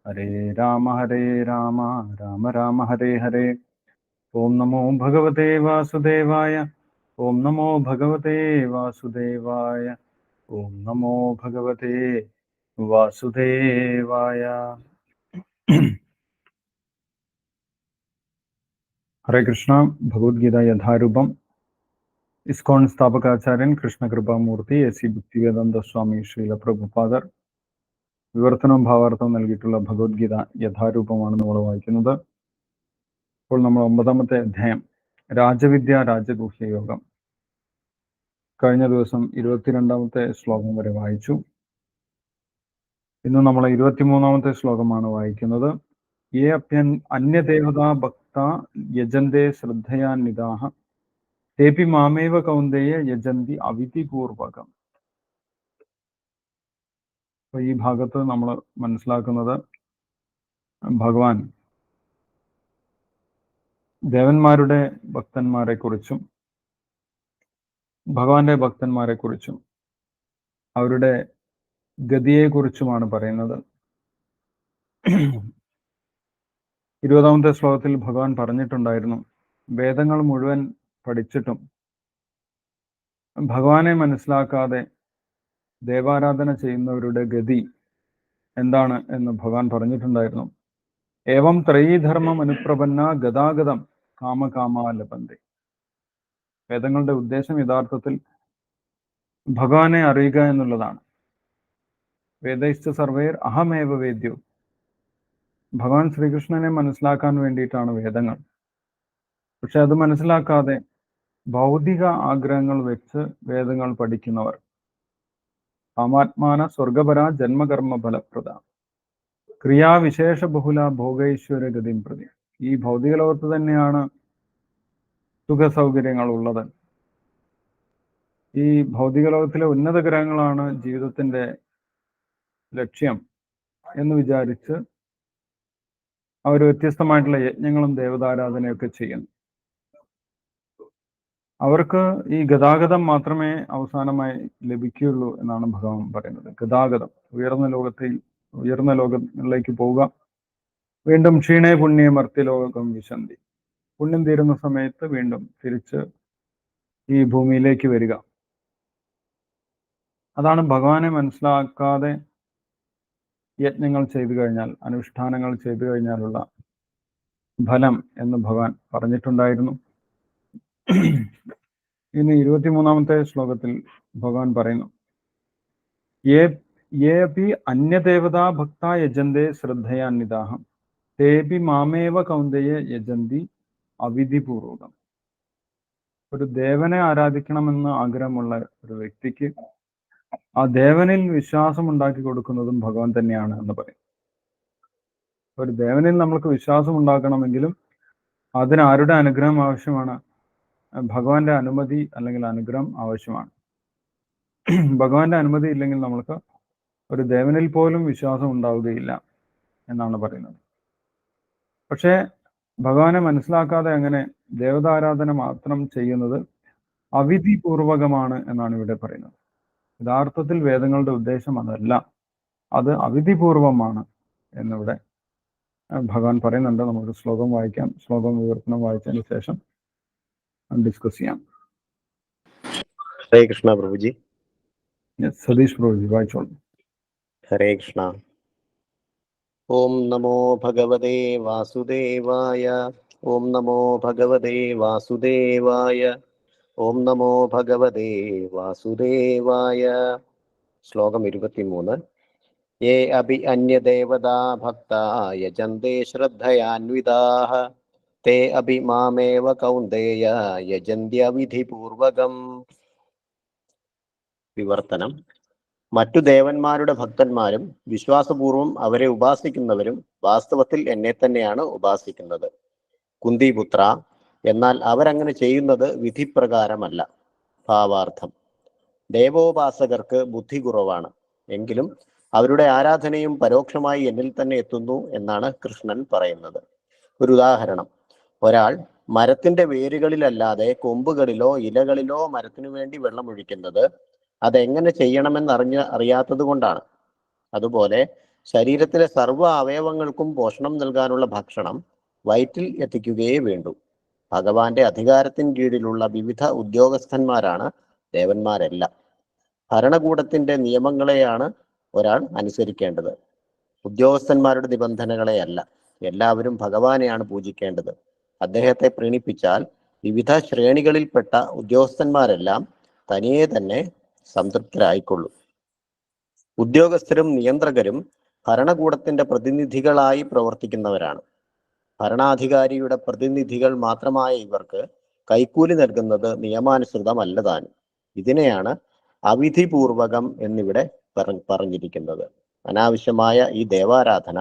ഹരേ രാമ രാമ രാമ ഹരേ ഹരേ. ഓം നമോ ഭഗവതേ വാസുദേവായ. ഓം നമോ ഭഗവതേ വാസുദേവായ. ഓം നമോ ഭഗവതേ വാസുദേവായ. ഹരേ കൃഷ്ണ. ഭഗവത്ഗീത യഥാരൂപം. ഇസ്കോൺ സ്ഥാപകാചാര്യൻ കൃഷ്ണകൃപാമൂർത്തി എ.സി. ഭക്തിവേദാന്ത സ്വാമി ശ്രീല പ്രഭുപാദർ വിവർത്തനവും ഭാവാർത്ഥവും നൽകിയിട്ടുള്ള ഭഗവത്ഗീത യഥാരൂപമാണ് നമ്മൾ വായിക്കുന്നത്. ഇപ്പോൾ നമ്മൾ 9ാമത്തെ അധ്യായം രാജവിദ്യ രാജഗുഹ്യ യോഗം. കഴിഞ്ഞ ദിവസം 22ാമത്തെ ശ്ലോകം വരെ വായിച്ചു. ഇന്ന് നമ്മൾ 23ാമത്തെ ശ്ലോകമാണ് വായിക്കുന്നത്. യേ അപ്യൻ അന്യദേവതാ ഭക്ത യജന്തേ ശ്രദ്ധയാന്വിതാഃ തേപി മാമേവ കൗന്ദേയ യജന്തി അവിധിപൂർവകം. അപ്പൊ ഈ ഭാഗത്ത് നമ്മൾ മനസ്സിലാക്കുന്നത് ഭഗവാൻ ദേവന്മാരുടെ ഭക്തന്മാരെ കുറിച്ചും ഭഗവാന്റെ ഭക്തന്മാരെ കുറിച്ചും അവരുടെ ഗതിയെ കുറിച്ചുമാണ് പറയുന്നത്. 20ാമത്തെ ശ്ലോകത്തിൽ ഭഗവാൻ പറഞ്ഞിട്ടുണ്ടായിരുന്നു, വേദങ്ങൾ മുഴുവൻ പഠിച്ചിട്ടും ഭഗവാനെ മനസ്സിലാക്കാതെ ദേവാരാധന ചെയ്യുന്നവരുടെ ഗതി എന്താണ് എന്ന് ഭഗവാൻ പറഞ്ഞിട്ടുണ്ടായിരുന്നു. ഏവം ത്രയീധർമ്മം അനുപ്രപന്ന ഗതാഗതം കാമകാമാ ലഭന്തി. വേദങ്ങളുടെ ഉദ്ദേശം യഥാർത്ഥത്തിൽ ഭഗവാനെ അറിയുക എന്നുള്ളതാണ്. വേദൈശ്ച സർവേർ അഹമേവ വേദ്യോ. ഭഗവാൻ ശ്രീകൃഷ്ണനെ മനസ്സിലാക്കാൻ വേണ്ടിയിട്ടാണ് വേദങ്ങൾ. പക്ഷെ അത് മനസ്സിലാക്കാതെ ഭൗതിക ആഗ്രഹങ്ങൾ വെച്ച് വേദങ്ങൾ പഠിക്കുന്നവർ കാമാത്മാന സ്വർഗപര ജന്മകർമ്മ ഫലപ്രദ ക്രിയാവിശേഷ ബഹുല ഭോഗൈശ്വര ഗതിം പ്രതി. ഈ ഭൗതിക ലോകത്ത് തന്നെയാണ് സുഖ സൗകര്യങ്ങൾ ഉള്ളത്. ഈ ഭൗതിക ലോകത്തിലെ ഉന്നത ഗ്രഹങ്ങളാണ് ജീവിതത്തിന്റെ ലക്ഷ്യം എന്ന് വിചാരിച്ച് അവർ വ്യത്യസ്തമായിട്ടുള്ള യജ്ഞങ്ങളും ദേവതാരാധനയൊക്കെ ചെയ്യുന്നു. അവർക്ക് ഈ ഗതാഗതം മാത്രമേ അവസാനമായി ലഭിക്കുകയുള്ളൂ എന്നാണ് ഭഗവാൻ പറയുന്നത്. ഗതാഗതം, ഉയർന്ന ലോകങ്ങളിലേക്ക് പോവുക, വീണ്ടും ക്ഷീണേ പുണ്യേ മർത്യലോകം വിശന്തി. പുണ്യം തീരുന്ന സമയത്ത് വീണ്ടും തിരിച്ച് ഈ ഭൂമിയിലേക്ക് വരിക. അതാണ് ഭഗവാനെ മനസ്സിലാക്കാതെ യജ്ഞങ്ങൾ ചെയ്തു കഴിഞ്ഞാൽ, അനുഷ്ഠാനങ്ങൾ ചെയ്തു കഴിഞ്ഞാലുള്ള ഫലം എന്ന് ഭഗവാൻ പറഞ്ഞിട്ടുണ്ടായിരുന്നു. ഇനി 23ാമത്തെ ശ്ലോകത്തിൽ ഭഗവാൻ പറയുന്നു, യേപി അന്യദേവതാ ഭക്ത യജന്തേ ശ്രദ്ധയാന്വിതാഃ തേപി മാമേവ കൗന്ദേയ യജന്തി അവിധിപൂർവകം. ഒരു ദേവനെ ആരാധിക്കണമെന്ന് ആഗ്രഹമുള്ള ഒരു വ്യക്തിക്ക് ആ ദേവനിൽ വിശ്വാസം ഉണ്ടാക്കി കൊടുക്കുന്നതും ഭഗവാൻ തന്നെയാണ് എന്ന് പറയും. ഒരു ദേവനിൽ നമ്മൾക്ക് വിശ്വാസം ഉണ്ടാക്കണമെങ്കിലും അതിന് ആരുടെ അനുഗ്രഹം ആവശ്യമാണ്? ഭഗവാന്റെ അനുമതി അല്ലെങ്കിൽ അനുഗ്രഹം ആവശ്യമാണ്. ഭഗവാന്റെ അനുമതി ഇല്ലെങ്കിൽ നമ്മൾക്ക് ഒരു ദേവനിൽ പോലും വിശ്വാസം ഉണ്ടാവുകയില്ല എന്നാണ് പറയുന്നത്. പക്ഷേ ഭഗവാനെ മനസ്സിലാക്കാതെ അങ്ങനെ ദേവതാരാധന മാത്രം ചെയ്യുന്നത് അവിധിപൂർവകമാണ് എന്നാണ് ഇവിടെ പറയുന്നത്. യഥാർത്ഥത്തിൽ വേദങ്ങളുടെ ഉദ്ദേശം അതല്ല, അത് അവിധിപൂർവമാണ് എന്നിവിടെ ഭഗവാൻ പറയുന്നുണ്ട്. നമുക്ക് ശ്ലോകം വായിക്കാം. ശ്ലോകം വിവർത്തനം വായിച്ചതിന് ശേഷം ഡിസ്കസ് ചെയ്യാം. ഹരേ കൃഷ്ണ പ്രഭുജി. സതീഷ് പ്രഭുജി വായിച്ചോളൂ. ഹരേ കൃഷ്ണ. ഓം നമോ ഭഗവതേ വാസുദേവായ. ഓം നമോ ഭഗവതേ വാസുദേവായ. ഓം നമോ ഭഗവതേ വാസുദേവായ. ശ്ലോകം 23. യേ അഭി അന്യദേവതാ ഭക്താ യജന്തേ ശ്രദ്ധയാന്വിതാഃ തേ അഭി മാമേവ കൗന്ദേയ യജന്ത്യവിധിപൂർവകം. വിവർത്തനം. മറ്റു ദേവന്മാരുടെ ഭക്തന്മാരും വിശ്വാസപൂർവം അവരെ ഉപാസിക്കുന്നവരും വാസ്തവത്തിൽ എന്നെ തന്നെയാണ് ഉപാസിക്കുന്നത്. കുന്തിപുത്ര, എന്നാൽ അവരങ്ങനെ ചെയ്യുന്നത് വിധിപ്രകാരമല്ല. ഭാവാർത്ഥം. ദേവോപാസകർക്ക് ബുദ്ധി കുറവാണ്, എങ്കിലും അവരുടെ ആരാധനയും പരോക്ഷമായി എന്നിൽ തന്നെ എത്തുന്നു എന്നാണ് കൃഷ്ണൻ പറയുന്നത്. ഒരു ഉദാഹരണം. ഒരാൾ മരത്തിന്റെ വേരുകളിലല്ലാതെ കൊമ്പുകളിലോ ഇലകളിലോ മരത്തിനു വേണ്ടി വെള്ളമൊഴിക്കുന്നത് അതെങ്ങനെ ചെയ്യണമെന്ന് അറിയാത്തത് കൊണ്ടാണ്. അതുപോലെ ശരീരത്തിലെ സർവ്വ അവയവങ്ങൾക്കും പോഷണം നൽകാനുള്ള ഭക്ഷണം വയറ്റിൽ എത്തിക്കുകയേ വേണ്ടൂ. ഭഗവാന്റെ അധികാരത്തിന് കീഴിലുള്ള വിവിധ ഉദ്യോഗസ്ഥന്മാരാണ് ദേവന്മാരെല്ലാം. ഭരണകൂടത്തിന്റെ നിയമങ്ങളെയാണ് ഒരാൾ അനുസരിക്കേണ്ടത്, ഉദ്യോഗസ്ഥന്മാരുടെ നിബന്ധനകളെയല്ല. എല്ലാവരും ഭഗവാനെയാണ് പൂജിക്കേണ്ടത്. അദ്ദേഹത്തെ പ്രീണിപ്പിച്ചാൽ വിവിധ ശ്രേണികളിൽപ്പെട്ട ഉദ്യോഗസ്ഥന്മാരെല്ലാം തനിയെ തന്നെ സംതൃപ്തരായിക്കൊള്ളും. ഉദ്യോഗസ്ഥരും നിയന്ത്രകരും ഭരണകൂടത്തിന്റെ പ്രതിനിധികളായി പ്രവർത്തിക്കുന്നവരാണ്. ഭരണാധികാരിയുടെ പ്രതിനിധികൾ മാത്രമായ ഇവർക്ക് കൈക്കൂലി നൽകുന്നത് നിയമാനുസൃതമല്ലതാനും. ഇതിനെയാണ് അവിധിപൂർവകം എന്നിവിടെ പറഞ്ഞിരിക്കുന്നത്. അനാവശ്യമായ ഈ ദേവാരാധന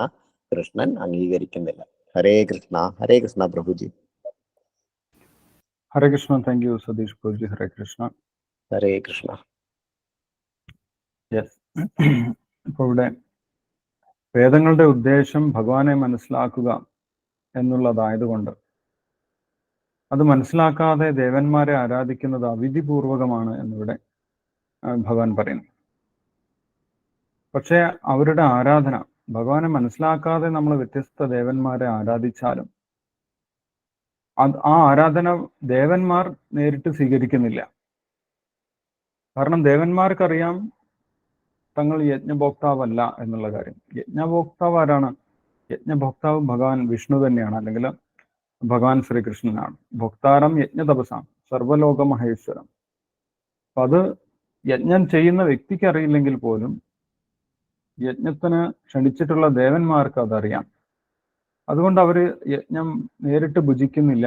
കൃഷ്ണൻ അംഗീകരിക്കുന്നില്ല. Hare Krishna Prabhuji. Hare Krishna. Thank you Satish Prabhuji. Hare Krishna. Hare Krishna. Yes. ഇപ്പോൾ ഇവിടെ വേദങ്ങളുടെ ഉദ്ദേശം ഭഗവാനെ മനസ്സിലാക്കുക എന്നുള്ളതായതുകൊണ്ട് അത് മനസ്സിലാക്കാതെ ദേവന്മാരെ ആരാധിക്കുന്നത് അവിധിപൂർവകമാണ് എന്നിവിടെ ഭഗവാൻ പറയുന്നു. പക്ഷേ അവരുടെ ആരാധന, ഭഗവാനെ മനസ്സിലാക്കാതെ നമ്മൾ വ്യത്യസ്ത ദേവന്മാരെ ആരാധിച്ചാലും ആ ആരാധന ദേവന്മാർ നേരിട്ട് സ്വീകരിക്കുന്നില്ല. കാരണം ദേവന്മാർക്കറിയാം തങ്ങൾ യജ്ഞഭോക്താവല്ല എന്നുള്ള കാര്യം. യജ്ഞഭോക്താവ് ആരാണ്? യജ്ഞഭോക്താവ് ഭഗവാൻ വിഷ്ണു തന്നെയാണ്, അല്ലെങ്കിൽ ഭഗവാൻ ശ്രീകൃഷ്ണനാണ്. ഭോക്താരം യജ്ഞതപസാം സർവലോക മഹേശ്വരം. അപ്പൊ അത് യജ്ഞം ചെയ്യുന്ന വ്യക്തിക്ക് അറിയില്ലെങ്കിൽ പോലും യജ്ഞത്തിന് ക്ഷണിച്ചിട്ടുള്ള ദേവന്മാർക്ക് അതറിയാം. അതുകൊണ്ട് അവര് യജ്ഞം നേരിട്ട് ഭുജിക്കുന്നില്ല.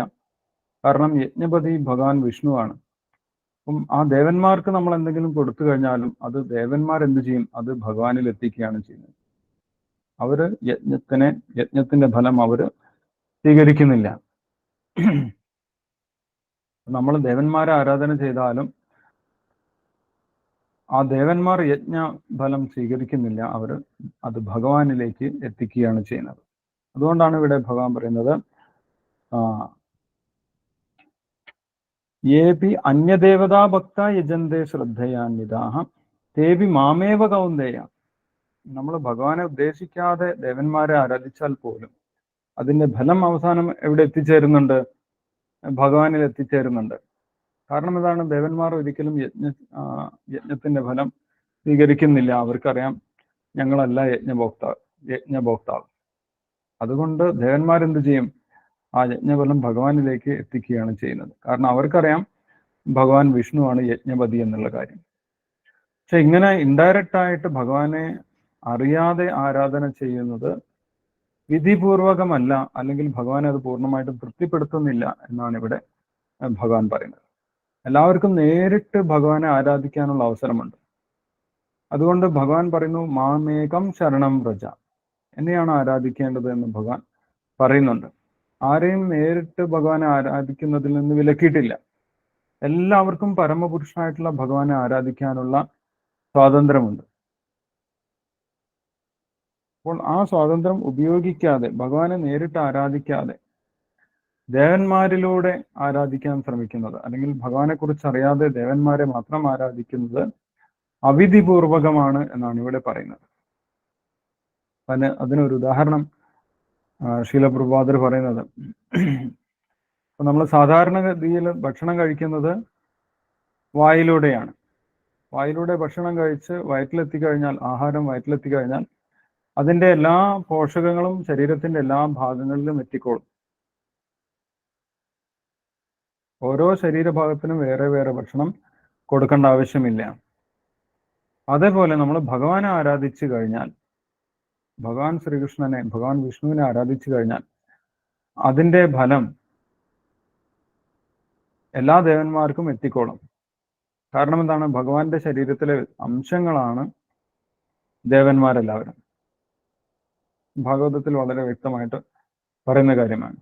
കാരണം യജ്ഞപതി ഭഗവാൻ വിഷ്ണുവാണ്. അപ്പം ആ ദേവന്മാർക്ക് നമ്മൾ എന്തെങ്കിലും കൊടുത്തു കഴിഞ്ഞാലും അത് ദേവന്മാർ എന്ത് ചെയ്യും? അത് ഭഗവാനിൽ എത്തിക്കുകയാണ് ചെയ്യുന്നത്. അവര് യജ്ഞത്തിന്റെ ഫലം അവര് സ്വീകരിക്കുന്നില്ല. നമ്മൾ ദേവന്മാരെ ആരാധന ചെയ്താലും ആ ദേവന്മാർ യജ്ഞ ഫലം സ്വീകരിക്കുന്നില്ല. അവർ അത് ഭഗവാനിലേക്ക് എത്തിക്കുകയാണ് ചെയ്യുന്നത്. അതുകൊണ്ടാണ് ഇവിടെ ഭഗവാൻ പറയുന്നത്, യേപി അന്യദേവതാ ഭക്ത യജന്തേ ശ്രദ്ധയാന്വിതാഹ തേപി മാമേവ കൗന്ദേയ. നമ്മൾ ഭഗവാനെ ഉദ്ദേശിക്കാതെ ദേവന്മാരെ ആരാധിച്ചാൽ പോലും അതിന്റെ ഫലം അവസാനം എവിടെ എത്തിച്ചേരുന്നുണ്ട്? ഭഗവാനിൽ എത്തിച്ചേരുന്നുണ്ട്. കാരണം എന്താണ്? ദേവന്മാർ ഒരിക്കലും യജ്ഞത്തിന്റെ ഫലം സ്വീകരിക്കുന്നില്ല. അവർക്കറിയാം ഞങ്ങളല്ല യജ്ഞഭോക്താവ്. അതുകൊണ്ട് ദേവന്മാരെന്ത് ചെയ്യും? ആ യജ്ഞഫലം ഭഗവാനിലേക്ക് എത്തിക്കുകയാണ് ചെയ്യുന്നത്. കാരണം അവർക്കറിയാം ഭഗവാൻ വിഷ്ണുവാണ് യജ്ഞപതി എന്നുള്ള കാര്യം. പക്ഷെ ഇങ്ങനെ ഇൻഡയറക്റ്റ് ആയിട്ട് ഭഗവാനെ അറിയാതെ ആരാധന ചെയ്യുന്നത് വിധിപൂർവകമല്ല, അല്ലെങ്കിൽ ഭഗവാനെ അത് പൂർണ്ണമായിട്ടും തൃപ്തിപ്പെടുത്തുന്നില്ല എന്നാണ് ഇവിടെ ഭഗവാൻ പറയുന്നത്. എല്ലാവർക്കും നേരിട്ട് ഭഗവാനെ ആരാധിക്കാനുള്ള അവസരമുണ്ട്. അതുകൊണ്ട് ഭഗവാൻ പറയുന്നു, മാമേകം ശരണം വ്രജ, എന്നെയാണ് ആരാധിക്കേണ്ടത് എന്ന് ഭഗവാൻ പറയുന്നുണ്ട്. ആരെയും നേരിട്ട് ഭഗവാനെ ആരാധിക്കുന്നതിൽ നിന്ന് വിലക്കിയിട്ടില്ല. എല്ലാവർക്കും പരമപുരുഷനായിട്ടുള്ള ഭഗവാനെ ആരാധിക്കാനുള്ള സ്വാതന്ത്ര്യമുണ്ട്. അപ്പോൾ ആ സ്വാതന്ത്ര്യം ഉപയോഗിക്കാതെ, ഭഗവാനെ നേരിട്ട് ആരാധിക്കാതെ ദേവന്മാരിലൂടെ ആരാധിക്കാൻ ശ്രമിക്കുന്നത്, അല്ലെങ്കിൽ ഭഗവാനെ കുറിച്ച് അറിയാതെ ദേവന്മാരെ മാത്രം ആരാധിക്കുന്നത് അവിധിപൂർവകമാണ് എന്നാണ് ഇവിടെ പറയുന്നത്. അതിനൊരു ഉദാഹരണം ശീലപ്രഭാതർ പറയുന്നത്, നമ്മൾ സാധാരണഗതിയിൽ ഭക്ഷണം കഴിക്കുന്നത് വായിലൂടെയാണ്. വായിലൂടെ ഭക്ഷണം കഴിച്ച് വയറ്റിലെത്തിക്കഴിഞ്ഞാൽ, ആഹാരം വയറ്റിലെത്തിക്കഴിഞ്ഞാൽ അതിന്റെ എല്ലാ പോഷകങ്ങളും ശരീരത്തിന്റെ എല്ലാ ഭാഗങ്ങളിലും എത്തിക്കോളും. ഓരോ ശരീരഭാഗത്തിനും വേറെ വേറെ ഭക്ഷണം കൊടുക്കേണ്ട ആവശ്യമില്ല. അതേപോലെ നമ്മൾ ഭഗവാനെ ആരാധിച്ചു കഴിഞ്ഞാൽ, ഭഗവാൻ ശ്രീകൃഷ്ണനെ, ഭഗവാൻ വിഷ്ണുവിനെ ആരാധിച്ചു കഴിഞ്ഞാൽ അതിന്റെ ഫലം എല്ലാ ദേവന്മാർക്കും എത്തിക്കോളും. കാരണം എന്താണ്? ഭഗവാന്റെ ശരീരത്തിലെ അംശങ്ങളാണ് ദേവന്മാരെല്ലാവരും. ഭാഗവതത്തിൽ വളരെ വ്യക്തമായിട്ട് പറയുന്ന കാര്യമാണ്.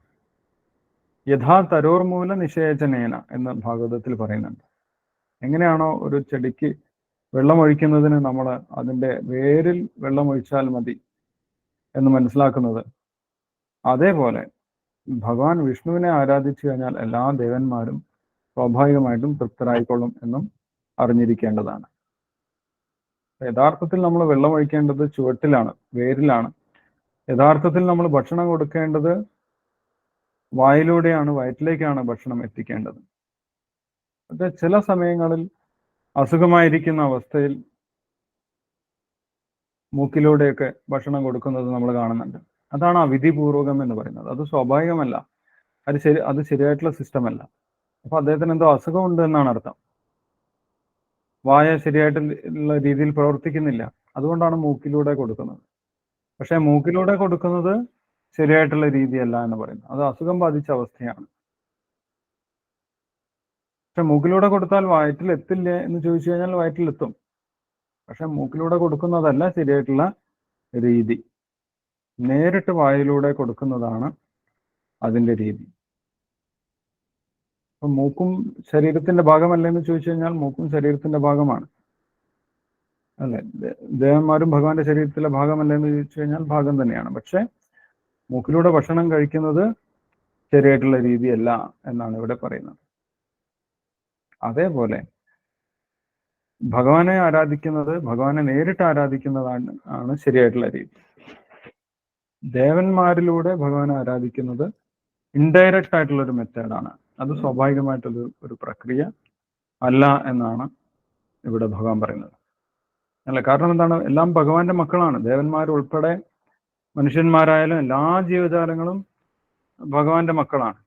യഥാ തരോർമൂല നിഷേചനേന എന്ന് ഭാഗവതത്തിൽ പറയുന്നുണ്ട്. എങ്ങനെയാണോ ഒരു ചെടിക്ക് വെള്ളമൊഴിക്കുന്നതിന് നമ്മൾ അതിൻ്റെ വേരിൽ വെള്ളമൊഴിച്ചാൽ മതി എന്ന് മനസ്സിലാക്കുന്നത്, അതേപോലെ ഭഗവാൻ വിഷ്ണുവിനെ ആരാധിച്ചു കഴിഞ്ഞാൽ എല്ലാ ദേവന്മാരും സ്വാഭാവികമായിട്ടും തൃപ്തരായിക്കൊള്ളും എന്നും അറിഞ്ഞിരിക്കേണ്ടതാണ്. യഥാർത്ഥത്തിൽ നമ്മൾ വെള്ളം ഒഴിക്കേണ്ടത് ചുവട്ടിലാണ്, വേരിലാണ്. യഥാർത്ഥത്തിൽ നമ്മൾ ഭക്ഷണം കൊടുക്കേണ്ടത് വായിലൂടെയാണ്, വയറ്റിലേക്കാണ് ഭക്ഷണം എത്തിക്കേണ്ടത്. പക്ഷെ ചില സമയങ്ങളിൽ അസുഖമായിരിക്കുന്ന അവസ്ഥയിൽ മൂക്കിലൂടെയൊക്കെ ഭക്ഷണം കൊടുക്കുന്നത് നമ്മൾ കാണുന്നുണ്ട്. അതാണ് അവിധിപൂർവകം എന്ന് പറയുന്നത്. അത് സ്വാഭാവികമല്ല, അത് ശരിയായിട്ടുള്ള സിസ്റ്റം അല്ല. അപ്പൊ അദ്ദേഹത്തിന് എന്തോ അസുഖമുണ്ട് എന്നാണ് അർത്ഥം. വായ ശരിയായിട്ടുള്ള രീതിയിൽ പ്രവർത്തിക്കുന്നില്ല, അതുകൊണ്ടാണ് മൂക്കിലൂടെ കൊടുക്കുന്നത്. പക്ഷെ മൂക്കിലൂടെ കൊടുക്കുന്നത് ശരിയായിട്ടുള്ള രീതിയല്ല എന്ന് പറയുന്നത്. അത് അസുഖം ബാധിച്ച അവസ്ഥയാണ്. പക്ഷെ മൂക്കിലൂടെ കൊടുത്താൽ വയറ്റിൽ എത്തില്ലേ എന്ന് ചോദിച്ചു കഴിഞ്ഞാൽ വയറ്റിലെത്തും. പക്ഷെ മൂക്കിലൂടെ കൊടുക്കുന്നതല്ല ശരിയായിട്ടുള്ള രീതി. നേരിട്ട് വായിലൂടെ കൊടുക്കുന്നതാണ് അതിന്റെ രീതി. അപ്പൊ മൂക്കും ശരീരത്തിന്റെ ഭാഗമല്ലേ എന്ന് ചോദിച്ചു കഴിഞ്ഞാൽ മൂക്കും ശരീരത്തിന്റെ ഭാഗമാണ്, അല്ലെ? ദേവന്മാരും ഭഗവാന്റെ ശരീരത്തിലെ ഭാഗമല്ലേ എന്ന് ചോദിച്ചു കഴിഞ്ഞാൽ ഭാഗം തന്നെയാണ്. പക്ഷെ മൂക്കിലൂടെ ഭക്ഷണം കഴിക്കുന്നത് ശരിയായിട്ടുള്ള രീതിയല്ല എന്നാണ് ഇവിടെ പറയുന്നത്. അതേപോലെ ഭഗവാനെ ആരാധിക്കുന്നത്, ഭഗവാനെ നേരിട്ട് ആരാധിക്കുന്നതാണ് ശരിയായിട്ടുള്ള രീതി. ദേവന്മാരിലൂടെ ഭഗവാനെ ആരാധിക്കുന്നത് ഇൻഡയറക്റ്റ് ആയിട്ടുള്ള ഒരു മെത്തേഡാണ്. അത് സ്വാഭാവികമായിട്ടുള്ള പ്രക്രിയ അല്ല എന്നാണ് ഇവിടെ ഭഗവാൻ പറയുന്നത്. അല്ല, കാരണം എന്താണ്? എല്ലാം ഭഗവാന്റെ മക്കളാണ്. ദേവന്മാരുൾപ്പെടെ മനുഷ്യന്മാരായാലും എല്ലാ ജീവജാലങ്ങളും ഭഗവാന്റെ മക്കളാണ്.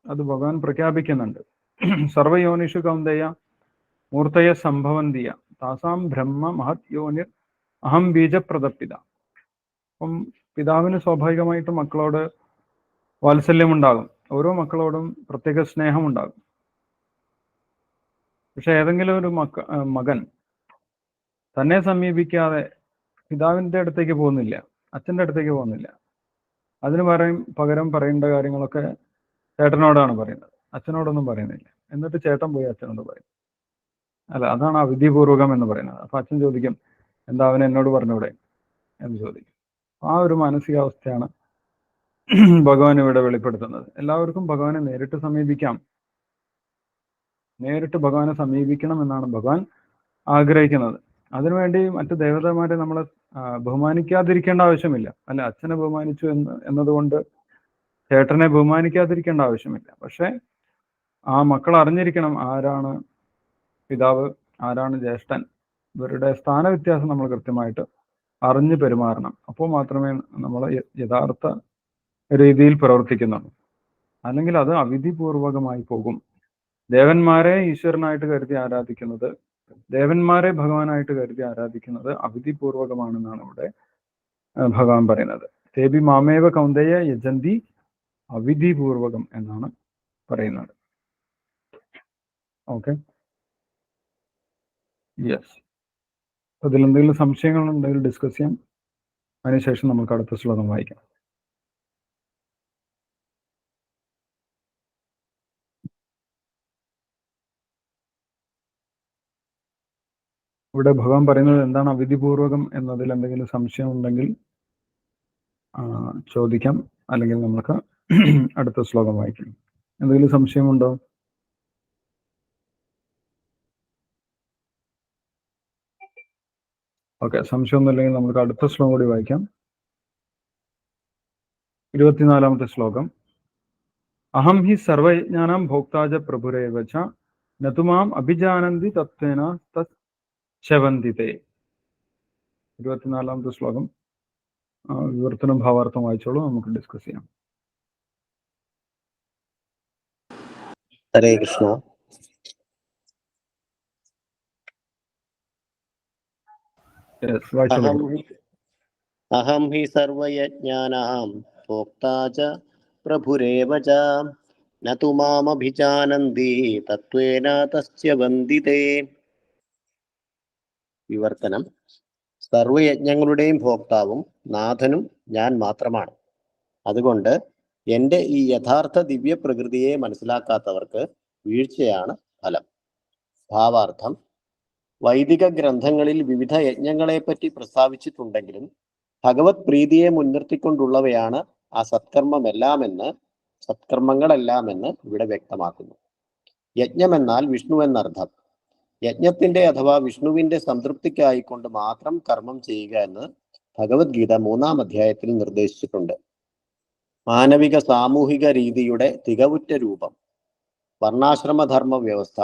അത് ഭഗവാൻ പ്രഖ്യാപിക്കുന്നുണ്ട്. സർവയോനിഷു കൗന്ദയ മൂർത്തയ സംഭവന്തിയ താസാം ബ്രഹ്മ മഹത് യോനിർ അഹം ബീജപ്രദപിത. അപ്പം പിതാവിന് സ്വാഭാവികമായിട്ടും മക്കളോട് വാത്സല്യമുണ്ടാകും, ഓരോ മക്കളോടും പ്രത്യേക സ്നേഹമുണ്ടാകും. പക്ഷെ ഏതെങ്കിലും ഒരു മകൻ തന്നെ സമീപിക്കാതെ പിതാവിന്റെ അടുത്തേക്ക് പോകുന്നില്ല, അച്ഛൻ്റെ അടുത്തേക്ക് പോകുന്നില്ല, അതിന് പകരം പറയേണ്ട കാര്യങ്ങളൊക്കെ ചേട്ടനോടാണ് പറയുന്നത്, അച്ഛനോടൊന്നും പറയുന്നില്ല. എന്നിട്ട് ചേട്ടൻ പോയി അച്ഛനോട് പറയും. അല്ല, അതാണ് അവിധിപൂർവകം എന്ന് പറയുന്നത്. അപ്പൊ അച്ഛൻ ചോദിക്കും, എന്താ അവൻ എന്നോട് പറഞ്ഞൂടെ എന്ന് ചോദിക്കും. ആ ഒരു മാനസികാവസ്ഥയാണ് ഭഗവാൻ ഇവിടെ വെളിപ്പെടുത്തുന്നത്. എല്ലാവർക്കും ഭഗവാനെ നേരിട്ട് സമീപിക്കാം, നേരിട്ട് ഭഗവാനെ സമീപിക്കണം എന്നാണ് ഭഗവാൻ ആഗ്രഹിക്കുന്നത്. അതിനുവേണ്ടി മറ്റു ദേവതമാരെ നമ്മൾ ബഹുമാനിക്കാതിരിക്കേണ്ട ആവശ്യമില്ല. അല്ല, അച്ഛനെ ബഹുമാനിച്ചു എന്നതുകൊണ്ട് ചേട്ടനെ ബഹുമാനിക്കാതിരിക്കേണ്ട ആവശ്യമില്ല. പക്ഷെ ആ മക്കൾ അറിഞ്ഞിരിക്കണം ആരാണ് പിതാവ്, ആരാണ് ജ്യേഷ്ഠൻ. ഇവരുടെ സ്ഥാനവ്യത്യാസം നമ്മൾ കൃത്യമായിട്ട് അറിഞ്ഞു പെരുമാറണം. അപ്പോൾ മാത്രമേ നമ്മൾ യഥാർത്ഥ രീതിയിൽ പ്രവർത്തിക്കുന്നുള്ളൂ. അല്ലെങ്കിൽ അത് അവിധിപൂർവകമായി പോകും. ദേവന്മാരെ ഈശ്വരനായിട്ട് കരുതി ആരാധിക്കുന്നത്, ദേവന്മാരെ ഭഗവാനായിട്ട് കരുതി ആരാധിക്കുന്നത് അവിധിപൂർവകമാണെന്നാണ് ഇവിടെ ഭഗവാൻ പറയുന്നത്. തേബി മാമേവ കൗന്ദയ യജന്തി അവിധിപൂർവകം എന്നാണ് പറയുന്നത്. Okay, yes. അതിലെന്തെങ്കിലും സംശയങ്ങളുണ്ടെങ്കിൽ ഡിസ്കസ് ചെയ്യാം. അതിനുശേഷം നമുക്ക് അടുത്ത ശ്ലോകം വായിക്കാം. ഇവിടെ ഭഗവാൻ പറയുന്നത് എന്താണ് അവിധിപൂർവകം എന്നതിൽ എന്തെങ്കിലും സംശയം ഉണ്ടെങ്കിൽ ചോദിക്കാം, അല്ലെങ്കിൽ നമുക്ക് അടുത്ത ശ്ലോകം വായിക്കാം. എന്തെങ്കിലും സംശയമുണ്ടോ? ഓക്കെ, സംശയമൊന്നുമില്ലെങ്കിൽ നമുക്ക് അടുത്ത ശ്ലോകം കൂടി വായിക്കാം. 24-ാമത്തെ ശ്ലോകം. അഹം ഹി സർവയജ്ഞാനാം ഭോക്താജ പ്രഭുരേവച നതുമാം അഭിജാനന്തി തത്വേന തത് ശവന്തിതേ. 24-ാമത്തെ ശ്ലോകം വിവർത്തനം ഭാവാർത്ഥം വായിച്ചോളൂ, നമുക്ക് ഡിസ്കസ് ചെയ്യാം. ഹരേ കൃഷ്ണ. അഹം ഹി സർവയജ്ഞാനാം ഭോക്താ ച പ്രഭുരേവ ച ന തു മാമഭിജാനന്തി തത്വേന തസ്യ വന്ദിതേ. വിവർത്തനം. സർവയജ്ഞങ്ങളുടെയും ഭോക്താവും നാഥനും ഞാൻ മാത്രമാണ്. അതുകൊണ്ട് എൻ്റെ ഈ യഥാർത്ഥ ദിവ്യ പ്രകൃതിയെ മനസ്സിലാക്കാത്തവർക്ക് വീഴ്ചയാണ് ഫലം. ഭാവാർത്ഥം. വൈദിക ഗ്രന്ഥങ്ങളിൽ വിവിധ യജ്ഞങ്ങളെപ്പറ്റി പ്രസ്താവിച്ചിട്ടുണ്ടെങ്കിലും ഭഗവത് പ്രീതിയെ മുൻനിർത്തിക്കൊണ്ടുള്ളവയാണ് ആ സത്കർമ്മങ്ങളെല്ലാമെന്ന് ഇവിടെ വ്യക്തമാക്കുന്നു. യജ്ഞം എന്നാൽ വിഷ്ണു എന്നർത്ഥം. യജ്ഞത്തിന്റെ അഥവാ വിഷ്ണുവിന്റെ സംതൃപ്തിക്കായിക്കൊണ്ട് മാത്രം കർമ്മം ചെയ്യുക എന്ന് ഭഗവത്ഗീത 3-ാം അധ്യായത്തിൽ നിർദ്ദേശിച്ചിട്ടുണ്ട്. മാനവിക സാമൂഹിക രീതിയുടെ തികവുറ്റ രൂപം വർണ്ണാശ്രമധർമ്മ വ്യവസ്ഥ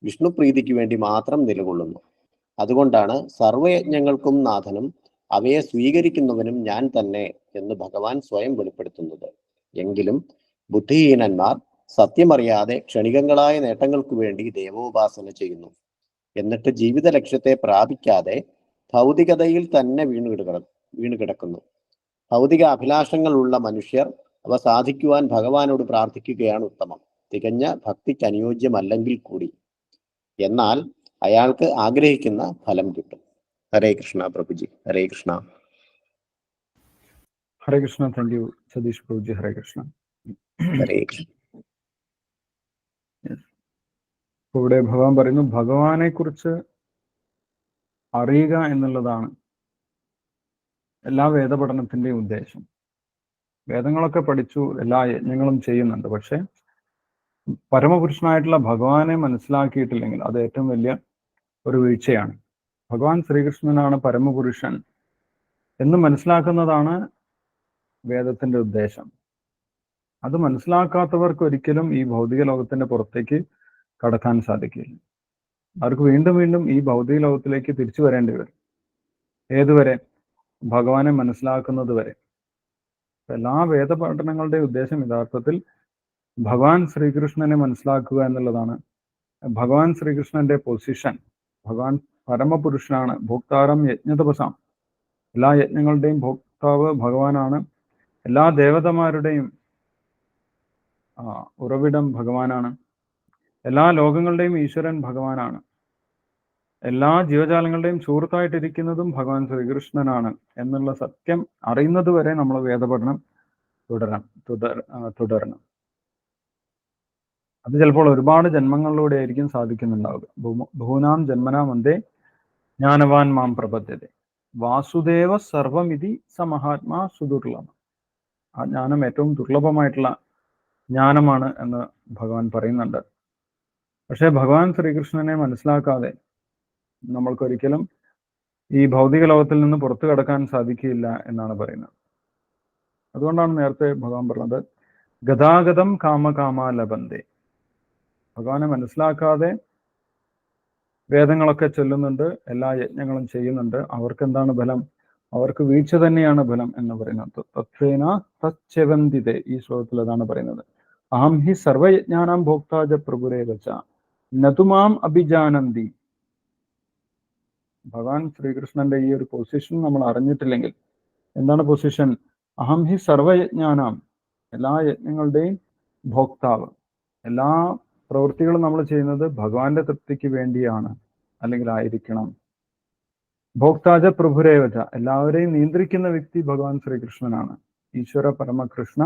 വിഷ്ണുപ്രീതിക്ക് വേണ്ടി മാത്രം നിലകൊള്ളുന്നു. അതുകൊണ്ടാണ് സർവയജ്ഞങ്ങൾക്കും നാഥനും അവയെ സ്വീകരിക്കുന്നവനും ഞാൻ തന്നെ എന്ന് ഭഗവാൻ സ്വയം വെളിപ്പെടുത്തുന്നത്. എങ്കിലും ബുദ്ധിഹീനന്മാർ സത്യമറിയാതെ ക്ഷണികങ്ങളായ നേട്ടങ്ങൾക്ക് വേണ്ടി ദേവോപാസന ചെയ്യുന്നു. എന്നിട്ട് ജീവിത ലക്ഷ്യത്തെ പ്രാപിക്കാതെ ഭൗതികതയിൽ തന്നെ വീണുകിടക്കുന്നു. ഭൗതിക അഭിലാഷങ്ങളുള്ള മനുഷ്യർ അവ സാധിക്കുവാൻ ഭഗവാനോട് പ്രാർത്ഥിക്കുകയാണ് ഉത്തമം, തികഞ്ഞ ഭക്തിക്ക് അനുയോജ്യമല്ലെങ്കിൽ കൂടി. എന്നാൽ അയാൾക്ക് ആഗ്രഹിക്കുന്ന ഫലം കിട്ടും. ഹരേ കൃഷ്ണ പ്രഭുജി. ഹരേ കൃഷ്ണ. ഹരേ കൃഷ്ണ. Thank you Satish Prabhuji. ഹരേ കൃഷ്ണ. ഹരേ കൃഷ്ണ. ഇവിടെ ഭഗവാൻ പറയുന്നു, ഭഗവാനെ കുറിച്ച് അറിയുക എന്നുള്ളതാണ് എല്ലാ വേദപഠനത്തിന്റെയും ഉദ്ദേശം. വേദങ്ങളൊക്കെ പഠിച്ചു, എല്ലാ യജ്ഞങ്ങളും ചെയ്യുന്നുണ്ട്. പക്ഷെ പരമപുരുഷനായിട്ടുള്ള ഭഗവാനെ മനസ്സിലാക്കിയിട്ടില്ലെങ്കിൽ അത് ഏറ്റവും വലിയ ഒരു വീഴ്ചയാണ്. ഭഗവാൻ ശ്രീകൃഷ്ണനാണ് പരമപുരുഷൻ എന്ന് മനസ്സിലാക്കുന്നതാണ് വേദത്തിന്റെ ഉദ്ദേശം. അത് മനസ്സിലാക്കാത്തവർക്ക് ഒരിക്കലും ഈ ഭൗതിക ലോകത്തിന്റെ പുറത്തേക്ക് കടക്കാൻ സാധിക്കില്ല. അവർക്ക് വീണ്ടും വീണ്ടും ഈ ഭൗതിക ലോകത്തിലേക്ക് തിരിച്ചു വരേണ്ടി വരും. ഏതുവരെ? ഭഗവാനെ മനസ്സിലാക്കുന്നത് വരെ. എല്ലാ വേദപഠനങ്ങളുടെ ഉദ്ദേശം യഥാർത്ഥത്തിൽ ഭഗവാൻ ശ്രീകൃഷ്ണനെ മനസ്സിലാക്കുക എന്നുള്ളതാണ്. ഭഗവാൻ ശ്രീകൃഷ്ണന്റെ പൊസിഷൻ, ഭഗവാൻ പരമപുരുഷനാണ്. ഭോക്താരം യജ്ഞതപസാം, എല്ലാ യജ്ഞങ്ങളുടെയും ഭോക്താവ് ഭഗവാനാണ്. എല്ലാ ദേവതമാരുടെയും ഉറവിടം ഭഗവാനാണ്. എല്ലാ ലോകങ്ങളുടെയും ഈശ്വരൻ ഭഗവാനാണ്. എല്ലാ ജീവജാലങ്ങളുടെയും സുഹൃത്തായിട്ടിരിക്കുന്നതും ഭഗവാൻ ശ്രീകൃഷ്ണനാണ് എന്നുള്ള സത്യം അറിയുന്നത് വരെ നമ്മൾ വേദപഠനം തുടരണം. അത് ചിലപ്പോൾ ഒരുപാട് ജന്മങ്ങളിലൂടെ ആയിരിക്കും സാധിക്കുന്നുണ്ടാവുക. ബഹൂനാം ജന്മനാം വന്ദേ ജ്ഞാനവാൻ മാം പ്രപദ്യതേ വാസുദേവ സർവമിതി സ മഹാത്മാ സുദുർലഭം. ആ ജ്ഞാനം ഏറ്റവും ദുർലഭമായിട്ടുള്ള ജ്ഞാനമാണ് എന്ന് ഭഗവാൻ പറയുന്നുണ്ട്. പക്ഷെ ഭഗവാൻ ശ്രീകൃഷ്ണനെ മനസ്സിലാക്കാതെ നമ്മൾക്കൊരിക്കലും ഈ ഭൗതിക ലോകത്തിൽ നിന്ന് പുറത്തു കടക്കാൻ സാധിക്കില്ല എന്നാണ് പറയുന്നത്. അതുകൊണ്ടാണ് നേരത്തെ ഭഗവാൻ പറഞ്ഞത് ഗതാഗതം കാമകാമാ ലഭന്തേ. ഭഗവാനെ മനസ്സിലാക്കാതെ വേദങ്ങളൊക്കെ ചൊല്ലുന്നുണ്ട്, എല്ലാ യജ്ഞങ്ങളും ചെയ്യുന്നുണ്ട്, അവർക്ക് എന്താണ് ഫലം? അവർക്ക് വീഴ്ച തന്നെയാണ് ഫലം എന്ന് പറയുന്നത്. തത്വേന തച്ചവന്തിതേ, ഈ ശ്ലോകത്തിൽ അതാണ് പറയുന്നത്. അഹം ഹി സർവയജ്ഞാനാം ഭോക്താജ പ്രഭുരേവച നതുമാം അഭിജാനന്തി. ഭഗവാൻ ശ്രീകൃഷ്ണന്റെ ഈ ഒരു പൊസിഷൻ നമ്മൾ അറിഞ്ഞിട്ടില്ലെങ്കിൽ, എന്താണ് പൊസിഷൻ? അഹം ഹി സർവയജ്ഞാനാം, എല്ലാ യജ്ഞങ്ങളുടെയും ഭോക്താവ്. എല്ലാ പ്രവൃത്തികളും നമ്മൾ ചെയ്യുന്നത് ഭഗവാന്റെ തൃപ്തിക്ക് വേണ്ടിയാണ്, അല്ലെങ്കിൽ ആയിരിക്കണം. ഭോക്താജ പ്രഭുരേവച, എല്ലാവരെയും നിയന്ത്രിക്കുന്ന വ്യക്തി ഭഗവാൻ ശ്രീകൃഷ്ണനാണ്. ഈശ്വര പരമകൃഷ്ണ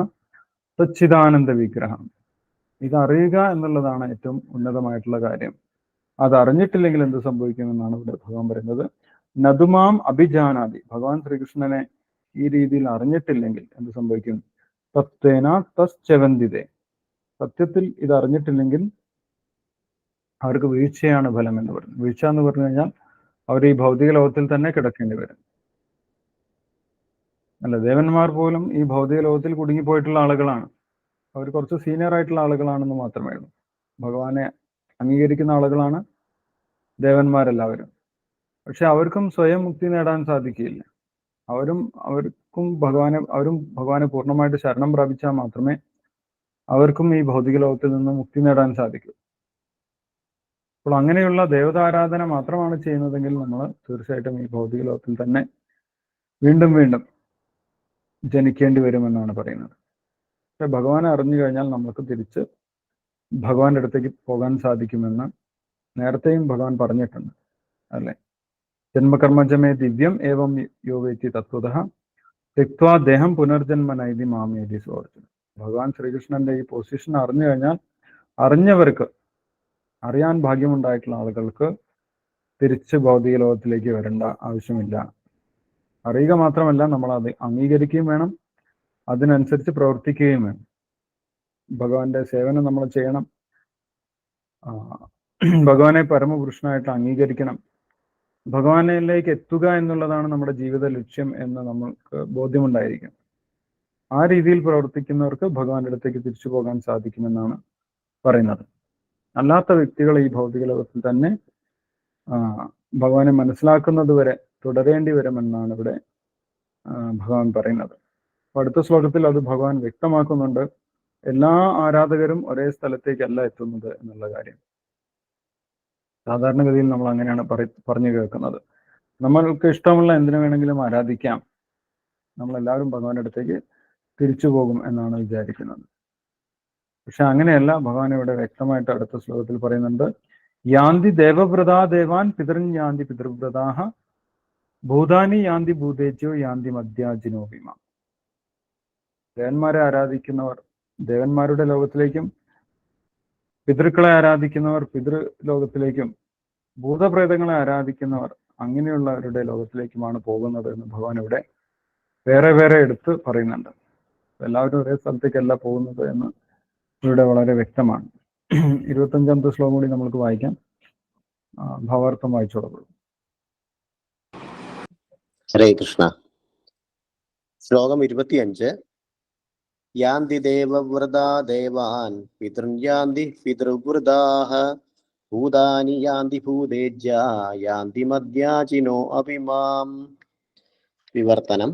സച്ചിദാനന്ദ വിഗ്രഹം. ഇതറിയുക എന്നുള്ളതാണ് ഏറ്റവും ഉന്നതമായിട്ടുള്ള കാര്യം. അതറിഞ്ഞിട്ടില്ലെങ്കിൽ എന്ത് സംഭവിക്കുമെന്നാണ് ഇവിടെ ഭഗവാൻ പറയുന്നത്. നതുമാം അഭിജാനാദി, ഭഗവാൻ ശ്രീകൃഷ്ണനെ ഈ രീതിയിൽ അറിഞ്ഞിട്ടില്ലെങ്കിൽ എന്ത് സംഭവിക്കും? തത്വേന തശ്ചവന്തിതേ, സത്യത്തിൽ ഇത് അറിഞ്ഞിട്ടില്ലെങ്കിൽ അവർക്ക് വീഴ്ചയാണ് ഫലം എന്ന് പറഞ്ഞു. വീഴ്ച എന്ന് പറഞ്ഞു കഴിഞ്ഞാൽ അവർ ഈ ഭൗതിക ലോകത്തിൽ തന്നെ കിടക്കേണ്ടി വരും. അല്ല, ദേവന്മാർ പോലും ഈ ഭൗതിക ലോകത്തിൽ കുടുങ്ങിപ്പോയിട്ടുള്ള ആളുകളാണ്. അവർ കുറച്ച് സീനിയർ ആയിട്ടുള്ള ആളുകളാണെന്ന് മാത്രമേ ഉള്ളൂ. ഭഗവാനെ അംഗീകരിക്കുന്ന ആളുകളാണ് ദേവന്മാരെല്ലാവരും. പക്ഷെ അവർക്കും സ്വയം മുക്തി നേടാൻ സാധിക്കില്ല. അവർക്കും ഭഗവാനെ പൂർണ്ണമായിട്ട് ശരണം പ്രാപിച്ചാൽ മാത്രമേ അവർക്കും ഈ ഭൗതിക ലോകത്തിൽ നിന്ന് മുക്തി നേടാൻ സാധിക്കൂ. അപ്പോൾ അങ്ങനെയുള്ള ദേവതാരാധന മാത്രമാണ് ചെയ്യുന്നതെങ്കിൽ നമ്മൾ തീർച്ചയായിട്ടും ഈ ഭൗതിക ലോകത്തിൽ തന്നെ വീണ്ടും വീണ്ടും ജനിക്കേണ്ടി വരുമെന്നാണ് പറയുന്നത്. പക്ഷെ ഭഗവാനെ അറിഞ്ഞു കഴിഞ്ഞാൽ നമുക്ക് തിരിച്ച് ഭഗവാന്റെ അടുത്തേക്ക് പോകാൻ സാധിക്കുമെന്ന് നേരത്തെയും ഭഗവാൻ പറഞ്ഞിട്ടുണ്ട്, അല്ലെ? ജന്മകർമ്മജമേ ദിവ്യം ഏവം യോ വേത്തി തത്വതഃ തെക്വാ ദേഹം പുനർജന്മ നൈതി മാമേതി സ്വാർജുനം. ഭഗവാൻ ശ്രീകൃഷ്ണന്റെ ഈ പൊസിഷൻ അറിഞ്ഞു കഴിഞ്ഞാൽ, അറിഞ്ഞവർക്ക്, അറിയാൻ ഭാഗ്യമുണ്ടായിട്ടുള്ള ആളുകൾക്ക് തിരിച്ച് ഭൗതിക ലോകത്തിലേക്ക് വരേണ്ട ആവശ്യമില്ല. അറിയുക മാത്രമല്ല, നമ്മൾ അത് അംഗീകരിക്കുകയും വേണം, അതിനനുസരിച്ച് പ്രവർത്തിക്കുകയും വേണം. ഭഗവാന്റെ സേവനം നമ്മൾ ചെയ്യണം. ഭഗവാനെ പരമപുരുഷനായിട്ട് അംഗീകരിക്കണം. ഭഗവാനിലേക്ക് എത്തുക എന്നുള്ളതാണ് നമ്മുടെ ജീവിത ലക്ഷ്യം എന്ന് നമ്മൾക്ക് ബോധ്യമുണ്ടായിരിക്കും. ആ രീതിയിൽ പ്രവർത്തിക്കുന്നവർക്ക് ഭഗവാന്റെ അടുത്തേക്ക് തിരിച്ചു പോകാൻ സാധിക്കുമെന്നാണ് പറയുന്നത്. അല്ലാത്ത വ്യക്തികൾ ഈ ഭൗതിക ലോകത്തിൽ തന്നെ ഭഗവാനെ മനസ്സിലാക്കുന്നത് വരെ തുടരേണ്ടി വരുമെന്നാണ് ഇവിടെ ഭഗവാൻ പറയുന്നത്. അപ്പൊ അടുത്ത ശ്ലോകത്തിൽ അത് ഭഗവാൻ വ്യക്തമാക്കുന്നുണ്ട്. എല്ലാ ആരാധകരും ഒരേ സ്ഥലത്തേക്കല്ല എത്തുന്നത് എന്നുള്ള കാര്യം. സാധാരണഗതിയിൽ നമ്മൾ അങ്ങനെയാണ് പറഞ്ഞു കേൾക്കുന്നത്. നമ്മൾക്ക് ഇഷ്ടമുള്ള എന്തിനു വേണമെങ്കിലും ആരാധിക്കാം, നമ്മളെല്ലാവരും ഭഗവാന്റെ അടുത്തേക്ക് തിരിച്ചു പോകും എന്നാണ് വിചാരിക്കുന്നത്. പക്ഷെ അങ്ങനെയല്ല. ഭഗവാൻ ഇവിടെ വ്യക്തമായിട്ട് അടുത്ത ശ്ലോകത്തിൽ പറയുന്നുണ്ട്, യാന്തി ദേവവ്രതാ ദേവാൻ പിതൃൻ യാന്തി പിതൃവ്രതാഹ ഭൂതാനി യാന്തി ഭൂതേജ്യോ യാന്തി മധ്യാജിനോപിമ. ദേവന്മാരെ ആരാധിക്കുന്നവർ ദേവന്മാരുടെ ലോകത്തിലേക്കും പിതൃക്കളെ ആരാധിക്കുന്നവർ പിതൃലോകത്തിലേക്കും ഭൂതപ്രേതങ്ങളെ ആരാധിക്കുന്നവർ അങ്ങനെയുള്ളവരുടെ ലോകത്തിലേക്കുമാണ് പോകുന്നത് എന്ന് ഭഗവാൻ ഇവിടെ വേറെ വേറെ എടുത്ത് പറയുന്നുണ്ട്. എല്ലാവരും ഒരേ സ്ഥലത്തേക്കല്ല പോകുന്നത് എന്ന് ഇവിടെ വളരെ വ്യക്തമാണ്. 25ാമത്തെ ശ്ലോകം കൂടി നമ്മൾക്ക് വായിക്കാം. ഭാവാർത്ഥം വായിച്ചോളൂ. ഹരേ കൃഷ്ണ. ശ്ലോകം 25. യാന്തി ദേവവ്രതാ ദേവാൻ പിതൃയാന്തി പിതൃവ്രതാഃ ഭൂതാനി യാന്തി ഭൂതേജ്യാ യാന്തി മധ്യാജിനോ അഭിമാം. വിവർത്തനം: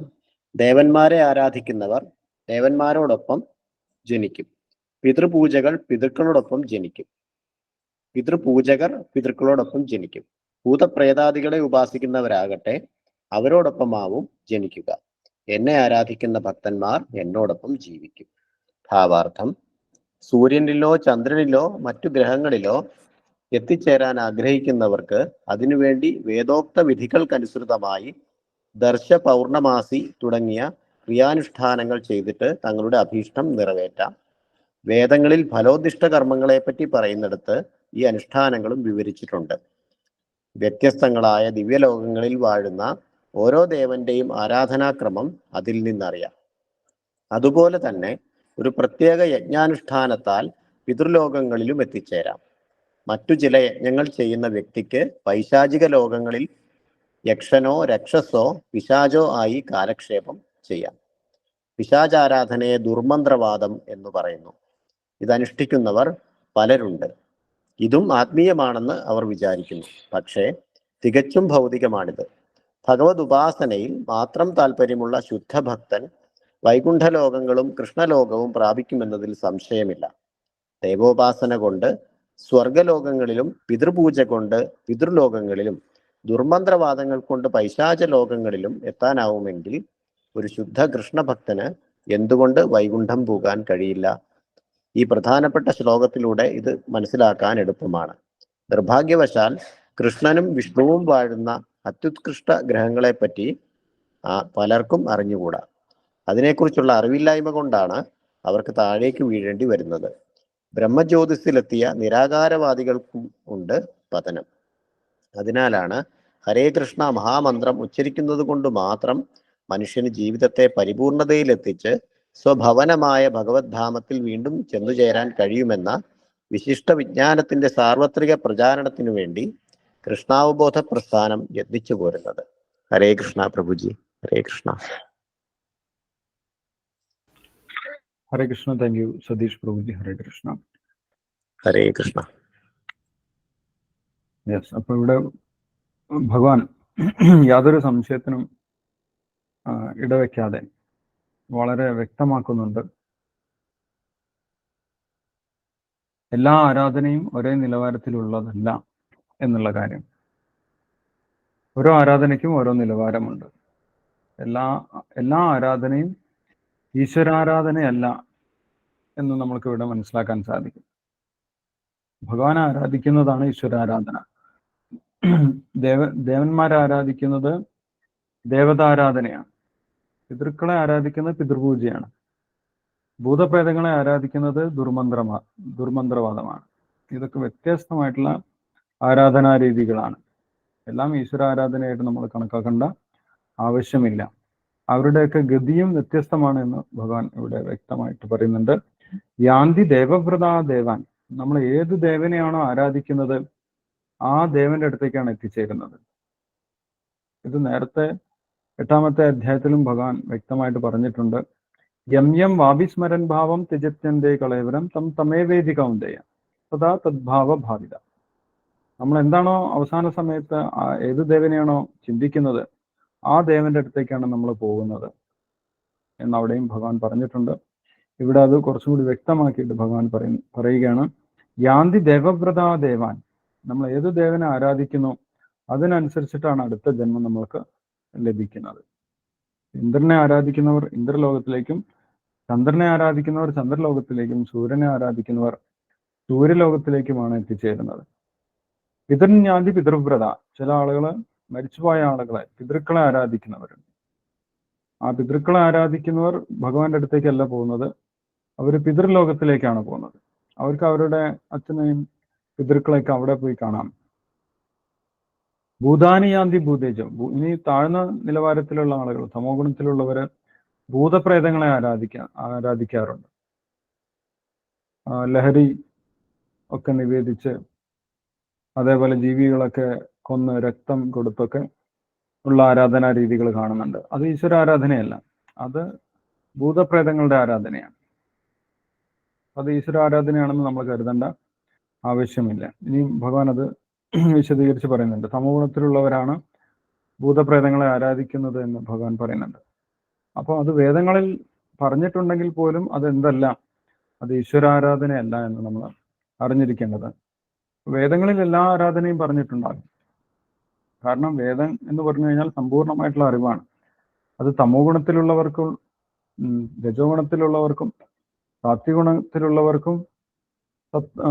ദേവന്മാരെ ആരാധിക്കുന്നവർ ദേവന്മാരോടൊപ്പം ജനിക്കും. പിതൃപൂജകൾ പിതൃക്കളോടൊപ്പം ജനിക്കും. പിതൃപൂജകർ പിതൃക്കളോടൊപ്പം ജനിക്കും. ഭൂതപ്രേതാദികളെ ഉപാസിക്കുന്നവരാകട്ടെ അവരോടൊപ്പമാവും ജനിക്കുക. എന്നെ ആരാധിക്കുന്ന ഭക്തന്മാർ എന്നോടൊപ്പം ജീവിക്കും. ഭാവാർത്ഥം: സൂര്യനിലോ ചന്ദ്രനിലോ മറ്റു ഗ്രഹങ്ങളിലോ എത്തിച്ചേരാൻ ആഗ്രഹിക്കുന്നവർക്ക് അതിനുവേണ്ടി വേദോക്ത വിധികൾക്കനുസൃതമായി ദർശ പൗർണമാസി തുടങ്ങിയ ക്രിയാനുഷ്ഠാനങ്ങൾ ചെയ്തിട്ട് തങ്ങളുടെ അഭീഷ്ടം നിറവേറ്റാം. വേദങ്ങളിൽ ഫലോദിഷ്ട കർമ്മങ്ങളെപ്പറ്റി പറയുന്നിടത്ത് ഈ അനുഷ്ഠാനങ്ങളും വിവരിച്ചിട്ടുണ്ട്. വ്യത്യസ്തങ്ങളായ ദിവ്യലോകങ്ങളിൽ വാഴുന്ന ഓരോ ദേവന്റെയും ആരാധനാക്രമം അതിൽ നിന്നറിയാം. അതുപോലെ തന്നെ ഒരു പ്രത്യേക യജ്ഞാനുഷ്ഠാനത്താൽ പിതൃലോകങ്ങളിലും എത്തിച്ചേരാം. മറ്റു ചില യജ്ഞങ്ങൾ ചെയ്യുന്ന വ്യക്തിക്ക് പൈശാചിക ലോകങ്ങളിൽ യക്ഷനോ രക്ഷസോ പിശാചോ ആയി കാലക്ഷേപം ചെയ്യാം. പിശാചാരാധനയെ ദുർമന്ത്രവാദം എന്ന് പറയുന്നു. ഇതനുഷ്ഠിക്കുന്നവർ പലരുണ്ട്. ഇതും ആത്മീയമാണെന്ന് അവർ വിചാരിക്കുന്നു. പക്ഷേ തികച്ചും ഭൗതികമാണിത്. ഭഗവത് ഉപാസനയിൽ മാത്രം താല്പര്യമുള്ള ശുദ്ധഭക്തൻ വൈകുണ്ഠലോകങ്ങളും കൃഷ്ണലോകവും പ്രാപിക്കുമെന്നതിൽ സംശയമില്ല. ദൈവോപാസന കൊണ്ട് സ്വർഗലോകങ്ങളിലും പിതൃപൂജ കൊണ്ട് പിതൃലോകങ്ങളിലും ദുർമന്ത്രവാദങ്ങൾ കൊണ്ട് പൈശാച ലോകങ്ങളിലും എത്താനാവുമെങ്കിൽ ഒരു ശുദ്ധ കൃഷ്ണഭക്തന് എന്തുകൊണ്ട് വൈകുണ്ഠം പോകാൻ കഴിയില്ല? ഈ പ്രധാനപ്പെട്ട ശ്ലോകത്തിലൂടെ ഇത് മനസ്സിലാക്കാൻ എളുപ്പമാണ്. നിർഭാഗ്യവശാൽ കൃഷ്ണനും വിഷ്ണുവും വാഴുന്ന അത്യുത്കൃഷ്ട ഗ്രഹങ്ങളെപ്പറ്റി പലർക്കും അറിഞ്ഞുകൂടാ. അതിനെക്കുറിച്ചുള്ള അറിവില്ലായ്മ കൊണ്ടാണ് അവർക്ക് താഴേക്ക് വീഴേണ്ടി വരുന്നത്. ബ്രഹ്മജ്യോതിസിലെത്തിയ നിരാകാരവാദികൾക്കും ഉണ്ട് പതനം. അതിനാലാണ് ഹരേ കൃഷ്ണ മഹാമന്ത്രം ഉച്ചരിക്കുന്നത് കൊണ്ട് മാത്രം മനുഷ്യന് ജീവിതത്തെ പരിപൂർണതയിലെത്തിച്ച് സ്വഭവനമായ ഭഗവത്ധാമത്തിൽ വീണ്ടും ചെന്നുചേരാൻ കഴിയുമെന്ന വിശിഷ്ട വിജ്ഞാനത്തിന്റെ സാർവത്രിക പ്രചാരണത്തിനു വേണ്ടി കൃഷ്ണാവബോധ പ്രസ്ഥാനം യത്നിച്ചു പോരുന്നത്. Hare Krishna Prabhuji. Hare Krishna. Hare Krishna. Thank you Satish Prabhuji. Hare Krishna. Hare Krishna. Yes. അപ്പൊ ഇവിടെ ഭഗവാൻ യാതൊരു സംശയത്തിനും ഇടവെക്കാതെ വളരെ വ്യക്തമാക്കുന്നുണ്ട്. എല്ലാ ആരാധനയും ഒരേ നിലവാരത്തിലുള്ളതല്ല എന്നുള്ള കാര്യം. ഓരോ ആരാധനയ്ക്കും ഓരോ നിലവാരമുണ്ട്. എല്ലാ ആരാധനയും ഈശ്വരാരാധനയല്ല എന്ന് നമ്മൾക്ക് ഇവിടെ മനസ്സിലാക്കാൻ സാധിക്കും. ഭഗവാനെ ആരാധിക്കുന്നതാണ് ഈശ്വരാരാധന. ദേവന്മാരെ ആരാധിക്കുന്നത് ദേവതാരാധനയാണ്. പിതൃക്കളെ ആരാധിക്കുന്നത് പിതൃപൂജയാണ്. ഭൂതപ്രേതങ്ങളെ ആരാധിക്കുന്നത് ദുർമന്ത്രവാദമാണ്. ഇതൊക്കെ വ്യത്യസ്തമായിട്ടുള്ള ആരാധനാ രീതികളാണ്. എല്ലാം ഈശ്വരാരാധനയായിട്ട് നമ്മൾ കണക്കാക്കേണ്ട ആവശ്യമില്ല. അവരുടെയൊക്കെ ഗതിയും വ്യത്യസ്തമാണ് എന്ന് ഭഗവാൻ ഇവിടെ വ്യക്തമായിട്ട് പറയുന്നുണ്ട്. യാന്തി ദേവവ്രതാ ദേവാൻ. നമ്മൾ ഏത് ദേവനെയാണോ ആരാധിക്കുന്നത് ആ ദേവന്റെ അടുത്തേക്കാണ് എത്തിച്ചേരുന്നത്. ഇത് നേരത്തെ 8ാമത്തെ അധ്യായത്തിലും ഭഗവാൻ വ്യക്തമായിട്ട് പറഞ്ഞിട്ടുണ്ട്. യം യം വാവിസ്മരൻ ഭാവം ത്യജത്യന്തേ കളേവരം തം തമേവേദി കൗന്ദേയ സദാ തദ്ഭാവ ഭാവിത. നമ്മൾ എന്താണോ അവസാന സമയത്ത് ഏത് ദേവനെയാണോ ചിന്തിക്കുന്നത് ആ ദേവന്റെ അടുത്തേക്കാണ് നമ്മൾ പോകുന്നത് എന്ന് അവിടെയും ഭഗവാൻ പറഞ്ഞിട്ടുണ്ട്. ഇവിടെ അത് കുറച്ചുകൂടി വ്യക്തമാക്കിയിട്ട് ഭഗവാൻ പറയുകയാണ്, യാന്തി ദേവവ്രതാ ദേവാൻ. നമ്മൾ ഏത് ദേവനെ ആരാധിക്കുന്നു അതിനനുസരിച്ചിട്ടാണ് അടുത്ത ജന്മം നമ്മൾക്ക് ലഭിക്കുന്നത്. ഇന്ദ്രനെ ആരാധിക്കുന്നവർ ഇന്ദ്രലോകത്തിലേക്കും, ചന്ദ്രനെ ആരാധിക്കുന്നവർ ചന്ദ്രലോകത്തിലേക്കും, സൂര്യനെ ആരാധിക്കുന്നവർ സൂര്യലോകത്തിലേക്കുമാണ് എത്തിച്ചേരുന്നത്. പിതൃജ്ഞാതി പിതൃവ്രത. ചില ആളുകൾ മരിച്ചുപോയ ആളുകളെ, പിതൃക്കളെ ആരാധിക്കുന്നവരുണ്ട്. ആ പിതൃക്കളെ ആരാധിക്കുന്നവർ ഭഗവാന്റെ അടുത്തേക്കല്ല പോകുന്നത്, അവർ പിതൃലോകത്തിലേക്കാണ് പോകുന്നത്. അവർക്ക് അവരുടെ അച്ഛനെയും പിതൃക്കളെയൊക്കെ അവിടെ പോയി കാണാം. ഭൂതാനിയാന്തി ഭൂതേജം. ഇനി താഴ്ന്ന നിലവാരത്തിലുള്ള ആളുകൾ, തമോ ഗുണത്തിലുള്ളവര് ഭൂതപ്രേതങ്ങളെ ആരാധിക്കാറുണ്ട്. ലഹരി ഒക്കെ നിവേദിച്ച്, അതേപോലെ ജീവികളൊക്കെ കൊന്ന് രക്തം കൊടുത്തൊക്കെ ഉള്ള ആരാധനാ രീതികൾ കാണുന്നുണ്ട്. അത് ഈശ്വര ആരാധനയല്ല, അത് ഭൂതപ്രേതങ്ങളുടെ ആരാധനയാണ്. അത് ഈശ്വര ആരാധനയാണെന്ന് നമ്മൾ കരുതേണ്ട ആവശ്യമില്ല. ഇനി ഭഗവാൻ അത് വിശദീകരിച്ച് പറയുന്നുണ്ട്. തമോ ഗുണത്തിലുള്ളവരാണ് ഭൂതപ്രേതങ്ങളെ ആരാധിക്കുന്നത് എന്ന് ഭഗവാൻ പറയുന്നുണ്ട്. അപ്പോൾ അത് വേദങ്ങളിൽ പറഞ്ഞിട്ടുണ്ടെങ്കിൽ പോലും അതെന്തല്ല, അത് ഈശ്വരാരാധനയല്ല എന്ന് നമ്മൾ അറിഞ്ഞിരിക്കേണ്ടത്. വേദങ്ങളിൽ എല്ലാ ആരാധനയും പറഞ്ഞിട്ടുണ്ടാകും. കാരണം വേദം എന്ന് പറഞ്ഞു കഴിഞ്ഞാൽ സമ്പൂർണമായിട്ടുള്ള അറിവാണ്. അത് തമോ ഗുണത്തിലുള്ളവർക്കും രജോ ഗുണത്തിലുള്ളവർക്കും സാത്വികഗുണത്തിലുള്ളവർക്കും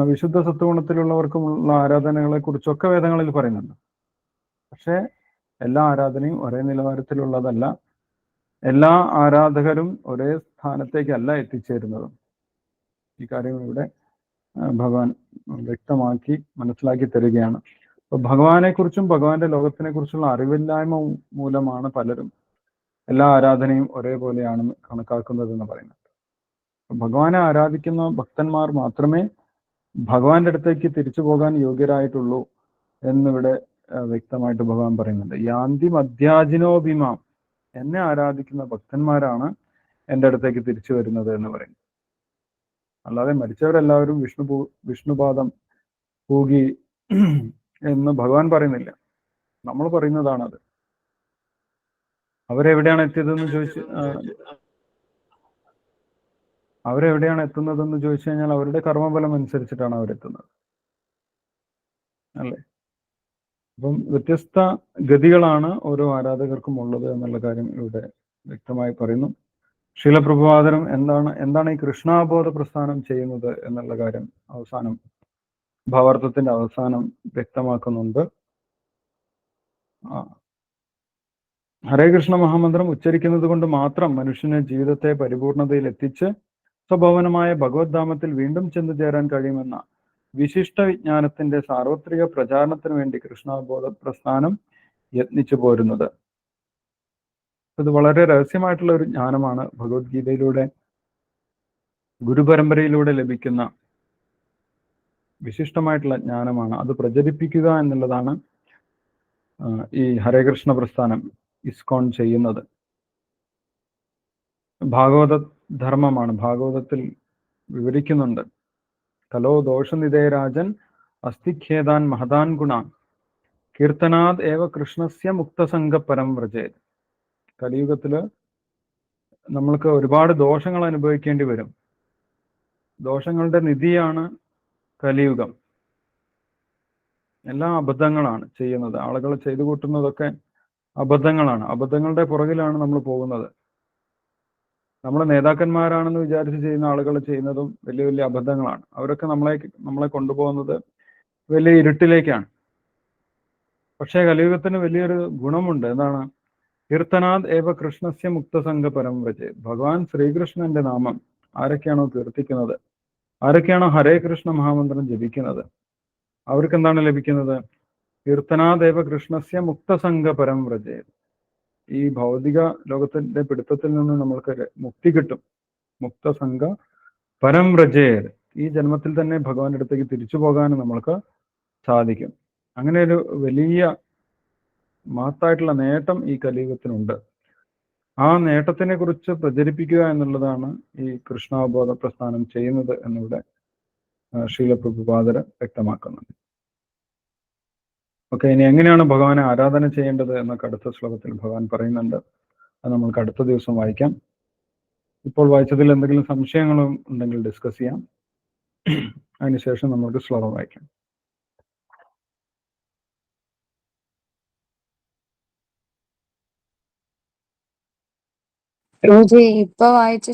വിശുദ്ധ സത്വഗുണത്തിലുള്ളവർക്കുമുള്ള ആരാധനകളെ കുറിച്ചൊക്കെ വേദങ്ങളിൽ പറയുന്നുണ്ട്. പക്ഷേ എല്ലാ ആരാധനയും ഒരേ നിലവാരത്തിലുള്ളതല്ല, എല്ലാ ആരാധകരും ഒരേ സ്ഥാനത്തേക്കല്ല എത്തിച്ചേരുന്നതും. ഈ കാര്യം ഇവിടെ ഭഗവാൻ വ്യക്തമാക്കി മനസ്സിലാക്കി തരികയാണ്. അപ്പൊ ഭഗവാനെ കുറിച്ചും ഭഗവാന്റെ ലോകത്തിനെ കുറിച്ചുള്ള അറിവില്ലായ്മ മൂലമാണ് പലരും എല്ലാ ആരാധനയും ഒരേപോലെയാണെന്ന് കണക്കാക്കുന്നത് എന്ന് പറയുന്നത്. ഭഗവാനെ ആരാധിക്കുന്ന ഭക്തന്മാർ മാത്രമേ ഭഗവാന്റെ അടുത്തേക്ക് തിരിച്ചു പോകാൻ യോഗ്യരായിട്ടുള്ളൂ എന്നിവിടെ വ്യക്തമായിട്ട് ഭഗവാൻ പറയുന്നുണ്ട്. യാന്തി മധ്യാജിനോഭിമാം. എന്നെ ആരാധിക്കുന്ന ഭക്തന്മാരാണ് എൻ്റെ അടുത്തേക്ക് തിരിച്ചു വരുന്നത് എന്ന് പറയും. അല്ലാതെ മരിച്ചവരെല്ലാവരും വിഷ്ണുപാദം പൂകി എന്ന് ഭഗവാൻ പറയുന്നില്ല, നമ്മൾ പറയുന്നതാണത്. അവരെവിടെയാണ് എത്തിയതെന്ന് അവരെവിടെയാണ് എത്തുന്നതെന്ന് ചോദിച്ചു കഴിഞ്ഞാൽ അവരുടെ കർമ്മഫലം അനുസരിച്ചിട്ടാണ് അവരെത്തുന്നത്, അല്ലേ? അപ്പം വ്യത്യസ്ത ഗതികളാണ് ഓരോ ആരാധകർക്കും ഉള്ളത് എന്നുള്ള കാര്യം ഇവിടെ വ്യക്തമായി പറയുന്നു. ശീലപ്രഭുപാദനം എന്താണ് ഈ കൃഷ്ണാബോധ പ്രസ്ഥാനം ചെയ്യുന്നത് എന്നുള്ള കാര്യം അവസാനം ഭാവാർത്ഥത്തിന്റെ അവസാനം വ്യക്തമാക്കുന്നുണ്ട്. ഹരേ കൃഷ്ണ മഹാമന്ത്രം ഉച്ചരിക്കുന്നത് കൊണ്ട് മാത്രം മനുഷ്യന് ജീവിതത്തെ പരിപൂർണതയിൽ എത്തിച്ച് സ്വഭവനമായ ഭഗവത്ധാമത്തിൽ വീണ്ടും ചെന്നു ചേരാൻ കഴിയുമെന്ന വിശിഷ്ട വിജ്ഞാനത്തിന്റെ സാർവത്രിക പ്രചാരണത്തിന് വേണ്ടി കൃഷ്ണാബോധ പ്രസ്ഥാനം യത്നിച്ചു പോരുന്നത്. ഇത് വളരെ രഹസ്യമായിട്ടുള്ള ഒരു ജ്ഞാനമാണ്. ഭഗവത്ഗീതയിലൂടെ, ഗുരുപരമ്പരയിലൂടെ ലഭിക്കുന്ന വിശിഷ്ടമായിട്ടുള്ള ജ്ഞാനമാണ്. അത് പ്രചരിപ്പിക്കുക എന്നുള്ളതാണ് ഈ ഹരേകൃഷ്ണ പ്രസ്ഥാനം ഇസ്കോൺ ചെയ്യുന്നത്. ഭാഗവത ധർമ്മമാണ്. ഭാഗവതത്തിൽ വിവരിക്കുന്നുണ്ട്. കലോ ദോഷനിധേരാജൻ അസ്ഥിഖേദാൻ മഹദാൻ ഗുണാൻ കീർത്തനാദ് ഏവ കൃഷ്ണസ്യ മുക്തസംഗ പരം വ്രജേത്. കലിയുഗത്തില് നമ്മൾക്ക് ഒരുപാട് ദോഷങ്ങൾ അനുഭവിക്കേണ്ടി വരും. ദോഷങ്ങളുടെ നിധിയാണ് കലിയുഗം. എല്ലാം അബദ്ധങ്ങളാണ് ചെയ്യുന്നത്. ആളുകൾ ചെയ്തു കൂട്ടുന്നതൊക്കെ അബദ്ധങ്ങളാണ്. അബദ്ധങ്ങളുടെ പുറകിലാണ് നമ്മൾ പോകുന്നത്. നമ്മളെ നേതാക്കന്മാരാണെന്ന് വിചാരിച്ച് ചെയ്യുന്ന ആളുകൾ ചെയ്യുന്നതും വലിയ വലിയ അബദ്ധങ്ങളാണ്. അവരൊക്കെ നമ്മളെ കൊണ്ടുപോകുന്നത് വലിയ ഇരുട്ടിലേക്കാണ്. പക്ഷേ കലിയുഗത്തിന് വലിയൊരു ഗുണമുണ്ട്. എന്താണ്? കീർത്തനാദ് ഏവ കൃഷ്ണസ്യ മുക്തസംഗ പരം വ്രജേ. ഭഗവാൻ ശ്രീകൃഷ്ണന്റെ നാമം ആരൊക്കെയാണോ കീർത്തിക്കുന്നത്, ആരൊക്കെയാണോ ഹരേ കൃഷ്ണ മഹാമന്ത്രം ജപിക്കുന്നത്, അവർക്ക് എന്താണ് ലഭിക്കുന്നത്? കീർത്തനാദേവ കൃഷ്ണസ്യ മുക്തസംഗ പരം വ്രജേ. ഈ ഭൗതിക ലോകത്തിന്റെ പിടുത്തത്തിൽ നിന്ന് നമ്മൾക്ക് മുക്തി കിട്ടും. മുക്തസംഗ പരം വ്രജേ. ഈ ജന്മത്തിൽ തന്നെ ഭഗവാന്റെ അടുത്തേക്ക് തിരിച്ചു പോകാനും നമ്മൾക്ക് സാധിക്കും. അങ്ങനെ ഒരു വലിയ മഹത്തായിട്ടുള്ള നേട്ടം ഈ കലിയുഗത്തിനുണ്ട്. ആ നേട്ടത്തിനെ കുറിച്ച് പ്രചരിപ്പിക്കുക എന്നുള്ളതാണ് ഈ കൃഷ്ണാവബോധ പ്രസ്ഥാനം ചെയ്യുന്നത് എന്നിവിടെ ശ്രീല പ്രഭുപാദർ വ്യക്തമാക്കുന്നുണ്ട്. ഓക്കെ, ഇനി എങ്ങനെയാണ് ഭഗവാനെ ആരാധന ചെയ്യേണ്ടത് എന്നൊക്കെ അടുത്ത ശ്ലോകത്തിൽ ഭഗവാൻ പറയുന്നുണ്ട്. അത് നമ്മൾക്ക് അടുത്ത ദിവസം വായിക്കാം. ഇപ്പോൾ വായിച്ചതിൽ എന്തെങ്കിലും സംശയങ്ങളും ഉണ്ടെങ്കിൽ ഡിസ്കസ് ചെയ്യാം. അതിനുശേഷം നമുക്ക് ശ്ലോകം വായിക്കാം. പ്രഭുജി ഇപ്പൊ വായിച്ച